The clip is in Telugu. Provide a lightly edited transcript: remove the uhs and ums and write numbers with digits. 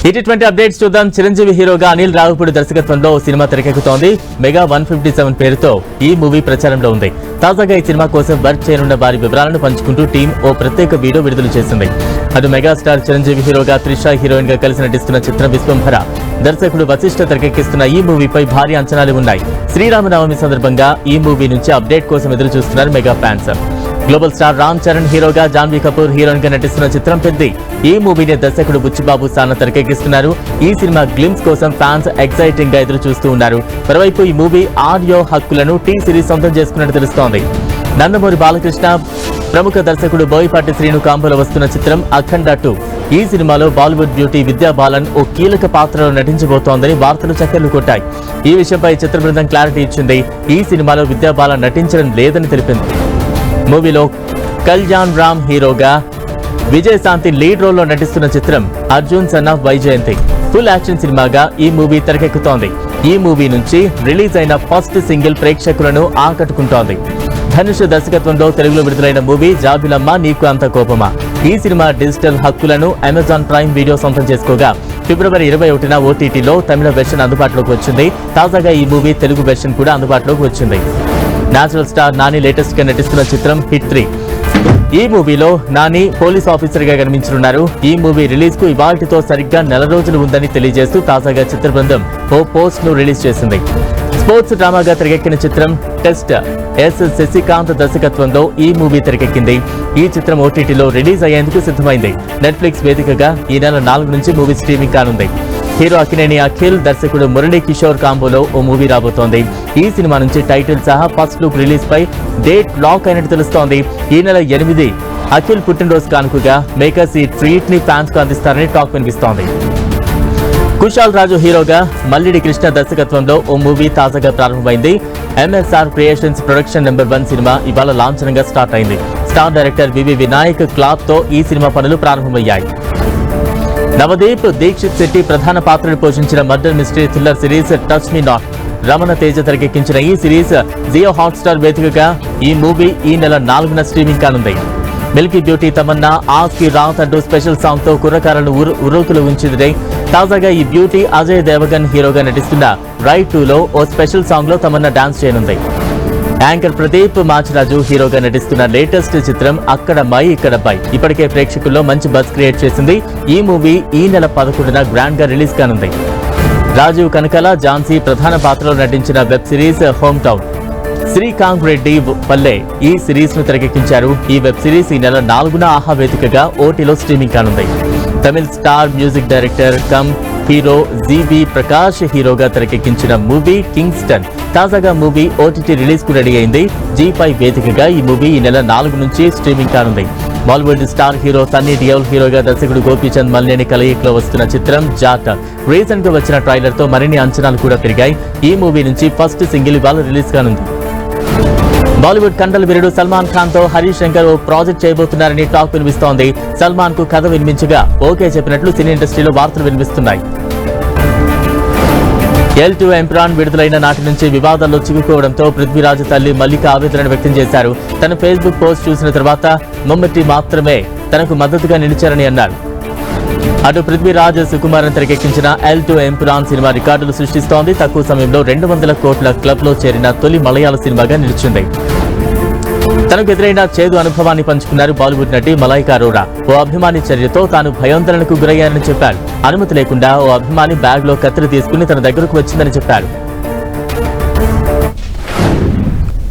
T20 అప్డేట్స్ చూద్దాం. చిరంజీవి హీరోగా అనిల్ రావుపూడి దర్శకత్వంలో సినిమా తెరకెక్కుతోంది. మెగా 157 పేరుతో ఈ మూవీ ప్రచారంలో ఉంది. తాజాగా ఈ సినిమా కోసం వర్క్ చేయనున్న వారి వివరాలను పంచుకుంటూ టీం ఓ ప్రత్యేక వీడియో విడుదల చేసింది. అటు మెగాస్టార్ చిరంజీవి హీరోగా త్రిష హీరోయిన్ గా కలిసి నటిస్తున్న చిత్రం విశ్వంభర. దర్శకుడు వశిష్ఠ తెరకెక్కిస్తున్న ఈ మూవీపై భారీ అంచనాలు ఉన్నాయి. శ్రీరామనవమి సందర్భంగా ఈ మూవీ నుంచి అప్డేట్ కోసం ఎదురు చూస్తున్నారు mega fans. Global star Ram Charan హీరోగా జాన్వీ కపూర్ హీరోయిన్ గా నటిస్తున్న చిత్రం పెద్ది. ఈ మూవీని దర్శకుడు బుచ్చిబాబు సానా తెరకెక్కిస్తున్నారు. ఈ సినిమా గ్లిమ్స్ కోసం ఫ్యాన్స్ ఎక్సైటింగ్ గా ఎదురు చూస్తూ ఉన్నారు. మరోవైపు ఈ మూవీ ఆడియో హక్కులను టీ సిరీస్ సొంతం చేసుకున్నట్టు తెలుస్తోంది. నందమూరి బాలకృష్ణ ప్రముఖ దర్శకుడు బోయపాటి శ్రీను కాంబోలో వస్తున్న చిత్రం అఖండ 2. ఈ సినిమాలో బాలీవుడ్ బ్యూటీ విద్యా బాలన్ ఓ కీలక పాత్రలో నటించబోతోందని వార్తలు చక్కర్లు కొట్టాయి. ఈ విషయంపై చిత్ర బృందం క్లారిటీ ఇచ్చింది. ఈ సినిమాలో విద్యా బాలన్ నటించడం లేదని తెలిపింది. మూవీలో కళ్యాణ్ రామ్ హీరోగా, విజయశాంతి లీడ్ రోల్లో నటిస్తున్న చిత్రం Arjun son of Vyjayanthi. Full action సినిమాగా ఈ మూవీ తెరకెక్కుతోంది. ఈ మూవీ నుంచి రిలీజ్ అయిన ఫస్ట్ సింగిల్ ప్రేక్షకులను ఆకట్టుకుంటోంది. ధనుష్ దర్శకత్వంలో తెలుగులో విడుదలైన మూవీ జాబిలమ్మ నీకు అంత కోపమా. ఈ సినిమా డిజిటల్ హక్కులను అమెజాన్ ప్రైమ్ వీడియో సొంతం చేసుకోగా ఫిబ్రవరి 21న ఓటీటీలో తమిళ వెర్షన్ అందుబాటులోకి వచ్చింది. తాజాగా ఈ మూవీ తెలుగు వెర్షన్ కూడా అందుబాటులోకి వచ్చింది. నేచురల్ స్టార్ నాని లేటెస్ట్ గా నటిస్తున్న చిత్రం హిట్ 3. ఈ మూవీలో నాని పోలీస్ ఆఫీసర్ గా కనిపించనున్నారు. ఈ మూవీ రిలీజ్ కు ఇవాల్టితో సరిగ్గా నెల రోజులు ఉందని తెలియజేస్తూ తాజాగా చిత్ర బృందం ఓ పోస్ట్ ను రిలీజ్ చేసింది. స్పోర్ట్స్ డ్రామాగా తెరకెక్కిన చిత్రం టెస్ట్. ఎస్ శశికాంత్ దర్శకత్వంలో ఈ మూవీ తెరకెక్కింది. ఈ చిత్రం ఓటీటీలో రిలీజ్ అయ్యేందుకు సిద్ధమైంది. నెట్ఫ్లిక్స్ వేదికగా ఈ నెల 4 నుంచి మూవీ స్ట్రీమింగ్ కానుంది. హీరో అక్కినేని అఖిల్, దర్శకుడు మురళీ కిషోర్ కాంబోలో ఓ మూవీ రాబోతోంది. ఈ సినిమా నుంచి టైటిల్ సహా ఫస్ట్ లుక్ రిలీజ్ పై డేట్ లాక్ అయినట్టు తెలుస్తోంది. ఈ నెల 8 అఖిల్ పుట్టినరోజు కానుకగా మేకర్స్ ఈ ట్రీట్ ని ఫ్యాన్స్ కు అందిస్తారని టాక్ వినిపిస్తోంది. కుశాల్ రాజు హీరోగా మల్లిడి కృష్ణ దర్శకత్వంలో ఓ మూవీ తాజాగా ప్రారంభమైంది. MSR creations production number 1 cinema ఇవాళ లాంఛనంగా స్టార్ట్ అయింది. స్టార్ డైరెక్టర్ వివి వినాయక్ క్లాత్ తో ఈ సినిమా పనులు ప్రారంభమయ్యాయి. నవదీప్ దీక్షిత్ శెట్టి ప్రధాన పాత్రను పోషించిన murder mystery thriller series touch me not. Ramana Teja తెరకెక్కించిన ఈ సిరీస్ జియో హాట్స్టార్ వేదికగా ఈ మూవీ ఈ నెల 4న స్ట్రీమింగ్ కానుంది. మిల్కీ బ్యూటీ తమన్నా ఆస్కి రాత్ అంటూ స్పెషల్ సాంగ్ తో కుర్రకారులను ఉరుకులు ఉంచింది. తాజాగా ఈ బ్యూటీ అజయ్ దేవగన్ హీరోగా నటిస్తున్న రైట్ 2లో ఓ స్పెషల్ సాంగ్ లో తమన్నా డాన్స్ చేయనుంది. యాంకర్ ప్రదీప్ మాచిరాజు హీరోగా నటిస్తున్న లేటెస్ట్ చిత్రం అక్కడమ్మాయి ఇక్కడబ్బాయి ఇప్పటికే ప్రేక్షకుల్లో మంచి బజ్ క్రియేట్ చేసింది. ఈ మూవీ ఈ నెల 11న గ్రాండ్ గా రిలీజ్ కానుంది. రాజీవ్ కనకల, ఝాన్సీ ప్రధాన పాత్రలో నటించిన web series home town. Srikanth Reddy పల్లె ఈ సిరీస్ ను తెరకెక్కించారు. ఈ వెబ్ సిరీస్ ఈ నెల 4న ఆహా వేదికగా ఓటీలో స్ట్రీమింగ్ కానుంది. Tamil star music director cum hero GV Prakash హీరోగా తెరకెక్కించిన మూవీ కింగ్స్టన్. తాజాగా మూవీ ఓటీటీ రిలీజ్ కు రెడీ అయింది. జీ5 వేదికగా ఈ మూవీ ఈ నెల 4 నుంచి స్ట్రీమింగ్ కానుంది. బాలీవుడ్ స్టార్ హీరో సన్నీ డియోల్ హీరోగా దర్శకుడు గోపీచంద్ మల్లేని కలయికలో వస్తున్న చిత్రం జాట్. రీసెంట్ గా వచ్చిన ట్రైలర్ తో మరిన్ని అంచనాలు కూడా పెరిగాయి. ఈ మూవీ నుంచి ఫస్ట్ సింగిల్ ఇవాళ రిలీజ్ కానుంది. బాలీవుడ్ కండల వీరుడు సల్మాన్ ఖాన్ తో హరీష్ శంకర్ ఓ ప్రాజెక్ట్ చేయబోతున్నారని టాక్ వినిపిస్తోంది. సల్మాన్ కు కథ వినిపించగా ఓకే చెప్పినట్లు సినీ ఇండస్ట్రీలో వార్తలు వినిపిస్తున్నాయి. L2 ఎంప్రాన్ విడుదలైన నాటి నుంచి వివాదాల్లో చిక్కుకోవడంతో పృథ్వీరాజ్ తల్లి మల్లిక ఆవేదన వ్యక్తం చేశారు. తన ఫేస్బుక్ పోస్ట్ చూసిన తర్వాత మమ్మటి మాత్రమే తనకు మద్దతుగా నిలిచారని అన్నారు. అటు పృథ్వీరాజ్ సుకుమారన్ తెరకెక్కించిన L2 ఎంప్రాన్ సినిమా రికార్డులు సృష్టిస్తోంది. తక్కువ సమయంలో 200 కోట్ల క్లబ్ లో చేరిన తొలి మలయాళ సినిమాగా నిలిచింది. తనకు ఎదురైన చేదు అనుభవాన్ని పంచుకున్నారు బాలీవుడ్ నటి మలైకా అరోరా. ఓ అభిమాని చర్యతో తాను భయాందోళనకు గురయ్యానని చెప్పారు. అనుమతి లేకుండా ఓ అభిమాని బ్యాగ్ లో కత్తిరి తీసుకుని తన దగ్గరకు వచ్చిందని చెప్పారు.